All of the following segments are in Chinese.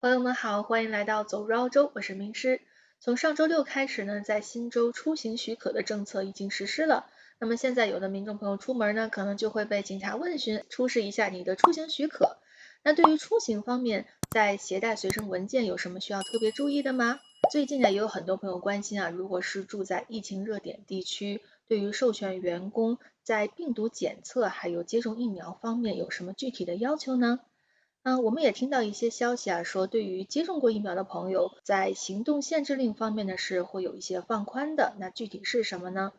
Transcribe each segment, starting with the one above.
朋友们好，欢迎来到走入澳洲，我是明师。从上周六开始呢，在新州出行许可的政策已经实施了。那么现在有的民众朋友出门呢，可能就会被警察问询，出示一下你的出行许可。那对于出行方面，在携带随身文件有什么需要特别注意的吗？最近呢，也有很多朋友关心啊，如果是住在疫情热点地区，对于授权员工在病毒检测还有接种疫苗方面有什么具体的要求呢？我们也听到一些消息啊，说对于接种过疫苗的朋友，在行动限制令方面呢是会有一些放宽的。那具体是什么呢？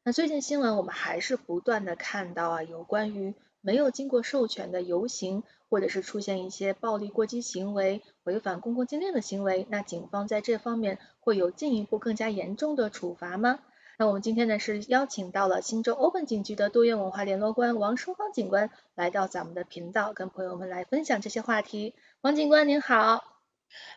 那最近新闻我们还是不断的看到啊，有关于没有经过授权的游行，或者是出现一些暴力过激行为、违反公共禁令的行为，那警方在这方面会有进一步更加严重的处罚吗？那我们今天呢是邀请到了新州 Open 警局的多元文化联络官王淑芳警官来到咱们的频道，跟朋友们来分享这些话题。王警官您好。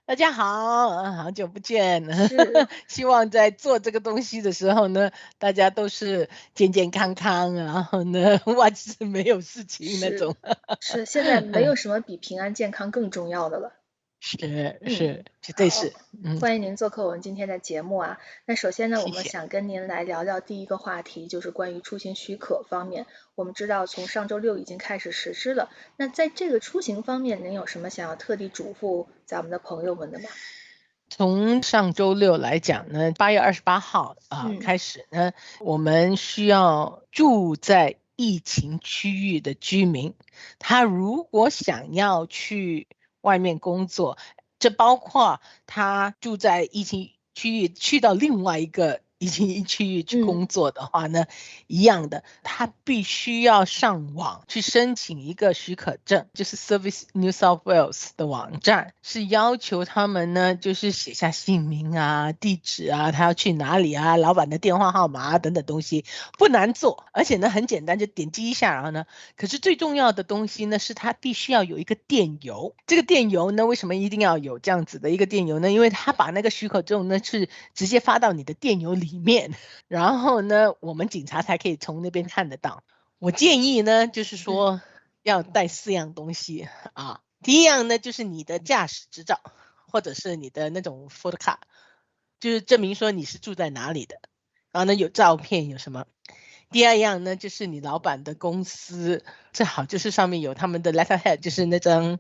大家好，好久不见。是希望在做这个东西的时候呢，大家都是健健康康，然后呢，万事没有事情那是种。是，现在没有什么比平安健康更重要的了。是嗯，是，绝对好，是。嗯，欢迎您做客我们今天的节目啊。那首先呢，我谢谢。们想跟您来聊聊第一个话题，就是关于出行许可方面。我们知道从上周六已经开始实施了，那在这个出行方面，您有什么想要特地嘱咐咱们的朋友们的吗？从上周六来讲呢，8月28号嗯，开始呢，我们需要住在疫情区域的居民，他如果想要去外面工作，这包括他住在疫情区域去到另外一个疫情区域去嗯，工作的话呢，一样的，他必须要上网去申请一个许可证，就是 Service New South Wales 的网站，是要求他们呢，就是写下姓名啊、地址啊，他要去哪里啊、老板的电话号码啊等等东西，不难做，而且呢很简单，就点击一下，然后呢，可是最重要的东西呢，是他必须要有一个电邮。这个电邮呢，为什么一定要有这样子的一个电邮呢？因为他把那个许可证呢是直接发到你的电邮里面。然后呢，我们警察才可以从那边看得到。我建议呢，就是嗯，说要带4样东西啊。第一样呢，就是你的驾驶执照，或者是你的那种 photo card，就是证明说你是住在哪里的。然后呢，有照片，有什么？第二样呢，就是你老板的公司，最好就是上面有他们的 letterhead，就是那张，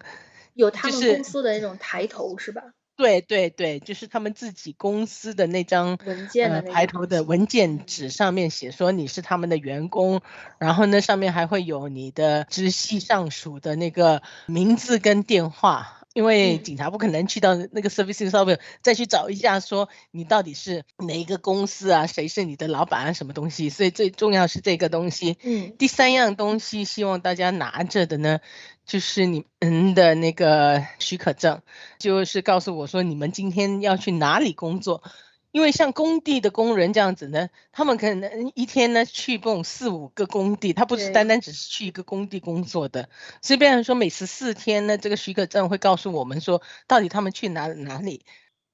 有他们公就是司的那种抬头是吧？对对对，就是他们自己公司的那张文件的那抬个东西。头的文件嗯，纸上面写说你是他们的员工，然后呢上面还会有你的直系上属的那个名字跟电话。因为嗯，警察不可能去到那个 service 上面再去找一下，说你到底是哪一个公司啊，谁是你的老板啊，什么东西。所以最重要是这个东西。嗯，第三样东西，希望大家拿着的呢，就是你们的那个许可证。就是告诉我说你们今天要去哪里工作。因为像工地的工人这样子呢，他们可能一天呢去不4、5个工地，他不是单对，单只是去一个工地工作的。所以变成说每14天呢，这个许可证会告诉我们说到底他们去哪里。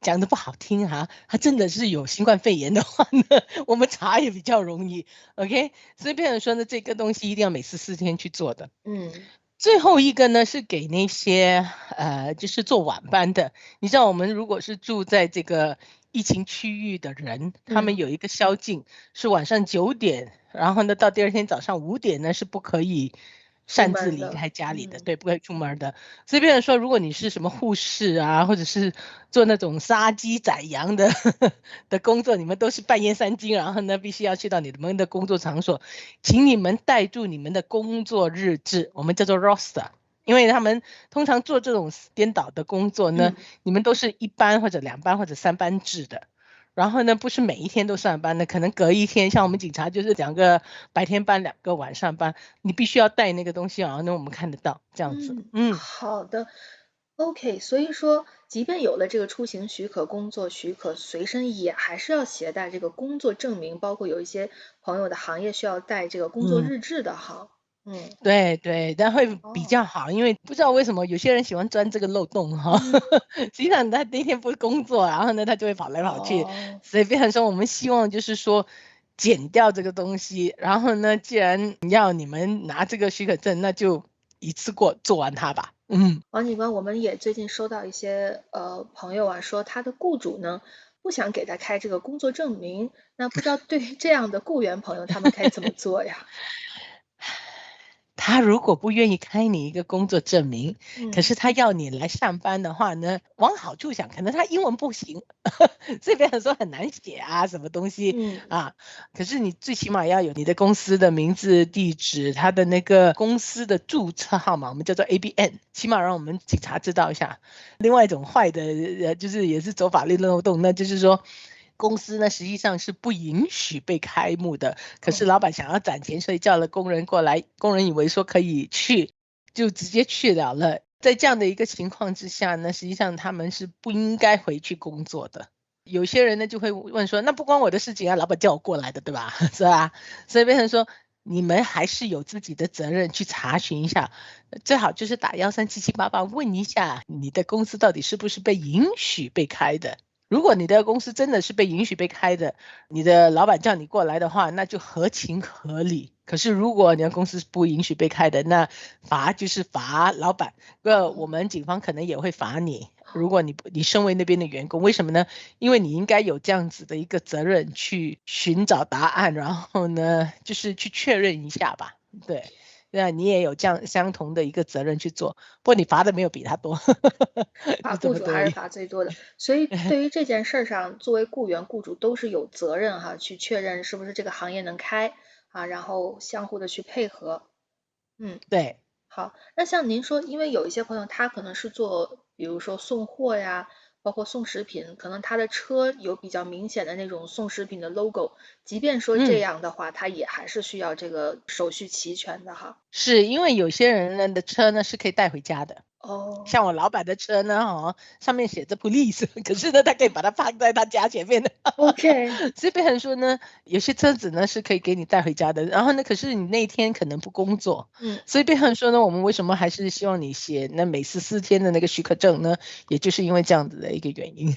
讲的不好听哈、他真的是有新冠肺炎的话呢，我们查也比较容易。OK，所以变成说呢，这个东西一定要每14天去做的。嗯，最后一个呢是给那些就是做晚班的。你知道我们如果是住在这个疫情区域的人，他们嗯，有一个宵禁，是晚上9点，然后呢到第二天早上5点呢是不可以出擅自离门的。开家里的，嗯，对，不可以出门的。所以变成说，如果你是什么护士啊，或者是做那种杀鸡宰羊的的工作，你们都是半夜3更，然后呢必须要去到你们的工作场所，请你们带住你们的工作日志，我们叫做 roster。因为他们通常做这种颠倒的工作呢，嗯，你们都是1班或者2班或者3班制的。然后呢，不是每一天都上班的，可能隔一天，像我们警察就是2个白天班，2个晚上班，你必须要带那个东西，然后呢我们看得到这样子。嗯，嗯。好的。OK，所以说，即便有了这个出行许可、工作许可，随身也还是要携带这个工作证明，包括有一些朋友的行业需要带这个工作嗯，日志的哈。嗯，对对，但会比哦，较好，因为不知道为什么有些人喜欢钻这个漏洞哈。嗯，实际上他那天不工作，然后呢他就会跑来跑去。哦，所以变成说我们希望就是说减掉这个东西，然后呢既然要你们拿这个许可证，那就一次过做完它吧。王警官，我们也最近收到一些朋友啊，说他的雇主呢不想给他开这个工作证明，那不知道对于这样的雇员朋友，他们该怎么做呀？他如果不愿意开你一个工作证明，可是他要你来上班的话呢，往好处想，可能他英文不行，这边说很难写啊，什么东西啊，可是你最起码要有你的公司的名字、地址，他的那个公司的注册号码，我们叫做 ABN，起码让我们警察知道一下。另外一种坏的，就是也是走法律漏洞，那就是说。公司呢，实际上是不允许被开幕的。可是老板想要攒钱，所以叫了工人过来，工人以为说可以去，就直接去了。在这样的一个情况之下呢，实际上他们是不应该回去工作的。有些人呢就会问说，那不关我的事情啊，老板叫我过来的，对吧？是吧？所以变成说，你们还是有自己的责任去查询一下，最好就是打137788问一下你的公司到底是不是被允许被开的。如果你的公司真的是被允许被开的，你的老板叫你过来的话，那就合情合理。可是如果你的公司是不允许被开的，那罚就是罚老板，我们警方可能也会罚你。如果你身为那边的员工，为什么呢？因为你应该有这样子的一个责任去寻找答案，然后呢，就是去确认一下吧。对。那你也有这样相同的一个责任去做，不过你罚的没有比他多，罚就这雇主还是么多而已。罚最多的，所以对于这件事上，作为雇员，雇主都是有责任哈，去确认是不是这个行业能开啊，然后相互的去配合。对。好，那像您说，因为有一些朋友他可能是做，比如说送货呀，包括送食品，可能他的车有比较明显的那种送食品的 logo，即便说这样的话，他也还是需要这个手续齐全的哈。是因为有些人呢的车呢是可以带回家的，像我老板的车呢，上面写着 police，可是呢他可以把它放在他家前面的。OK，所以变成说呢，有些车子呢是可以给你带回家的，然后呢，可是你那一天可能不工作，所以变成说呢，我们为什么还是希望你写那每14天的那个许可证呢？也就是因为这样子的一个原因。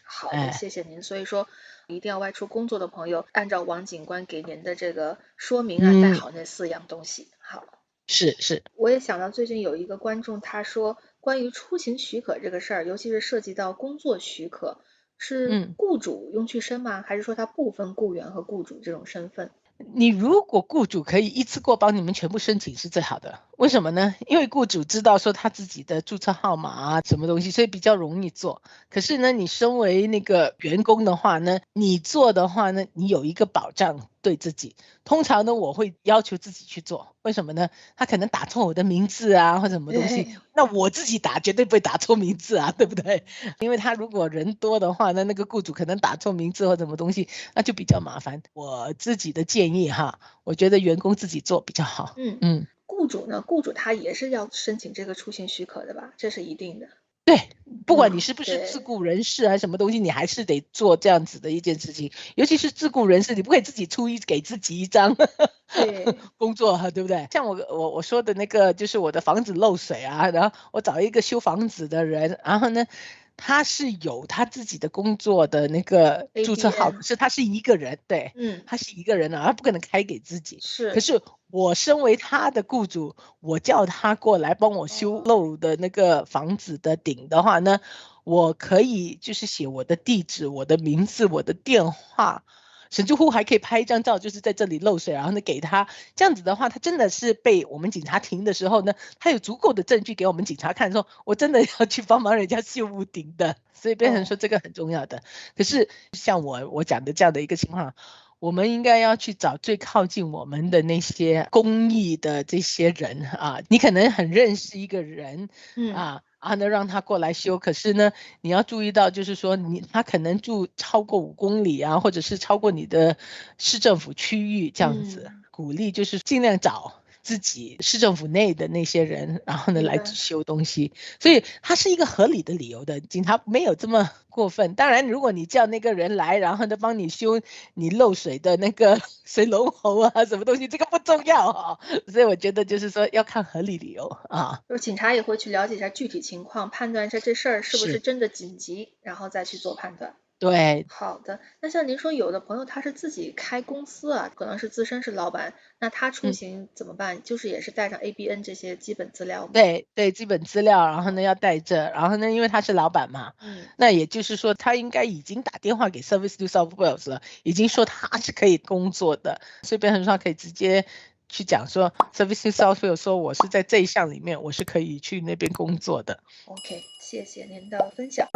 好的，谢谢您。所以说，一定要外出工作的朋友，按照王警官给您的这个说明啊，带好那4样东西。好，是。我也想到最近有一个观众他说，关于出行许可这个事儿，尤其是涉及到工作许可，是雇主用去申吗？还是说他不分雇员和雇主这种身份？你如果雇主可以一次过帮你们全部申请是最好的，为什么呢？因为雇主知道说他自己的注册号码啊，什么东西，所以比较容易做。可是呢，你身为那个员工的话呢，你做的话呢，你有一个保障对自己。通常呢，我会要求自己去做，为什么呢？他可能打错我的名字啊，或者什么东西，那我自己打绝对不会打错名字啊，对不对？因为他如果人多的话，那个雇主可能打错名字或什么东西，那就比较麻烦。我自己的建议哈，我觉得员工自己做比较好。雇主呢？雇主他也是要申请这个出行许可的吧？这是一定的。对，不管你是不是自雇人士啊，什么东西，你还是得做这样子的一件事情。尤其是自雇人士，你不可以自己给自己一张工作哈，对不对？像我说的那个，就是我的房子漏水啊，然后我找一个修房子的人，然后呢，他是有他自己的工作的那个注册号，可是他是一个人，对，他是一个人啊，他不可能开给自己。可是我身为他的雇主，我叫他过来帮我修漏的那个房子的顶的话呢，我可以就是写我的地址、我的名字、我的电话，甚至乎还可以拍一张照，就是在这里漏水，然后呢给他。这样子的话，他真的是被我们警察停的时候呢，他有足够的证据给我们警察看，说我真的要去帮忙人家修屋顶的，所以变成说这个很重要的。可是像我讲的这样的一个情况，我们应该要去找最靠近我们的那些公益的这些人啊，你可能很认识一个人然后呢让他过来修，可是呢你要注意到就是说他可能住超过5公里啊，或者是超过你的市政府区域这样子，鼓励就是尽量找自己市政府内的那些人，然后呢来修东西，所以它是一个合理的理由的，警察没有这么过分。当然，如果你叫那个人来，然后呢帮你修你漏水的那个水龙头啊，什么东西，这个不重要所以我觉得就是说要看合理理由啊。就是警察也会去了解一下具体情况，判断一下这事儿是不是真的紧急，然后再去做判断。对，好的，那像您说有的朋友他是自己开公司啊，可能是自身是老板，那他出行怎么办？就是也是带上 ABN 这些基本资料吗？对对，基本资料，然后呢要带着，然后呢，因为他是老板嘛，那也就是说他应该已经打电话给 Service New South Wales 了，已经说他是可以工作的，所以变成说他可以直接去讲说 Service New South Wales 说我是在这一项里面我是可以去那边工作的。OK，谢谢您的分享。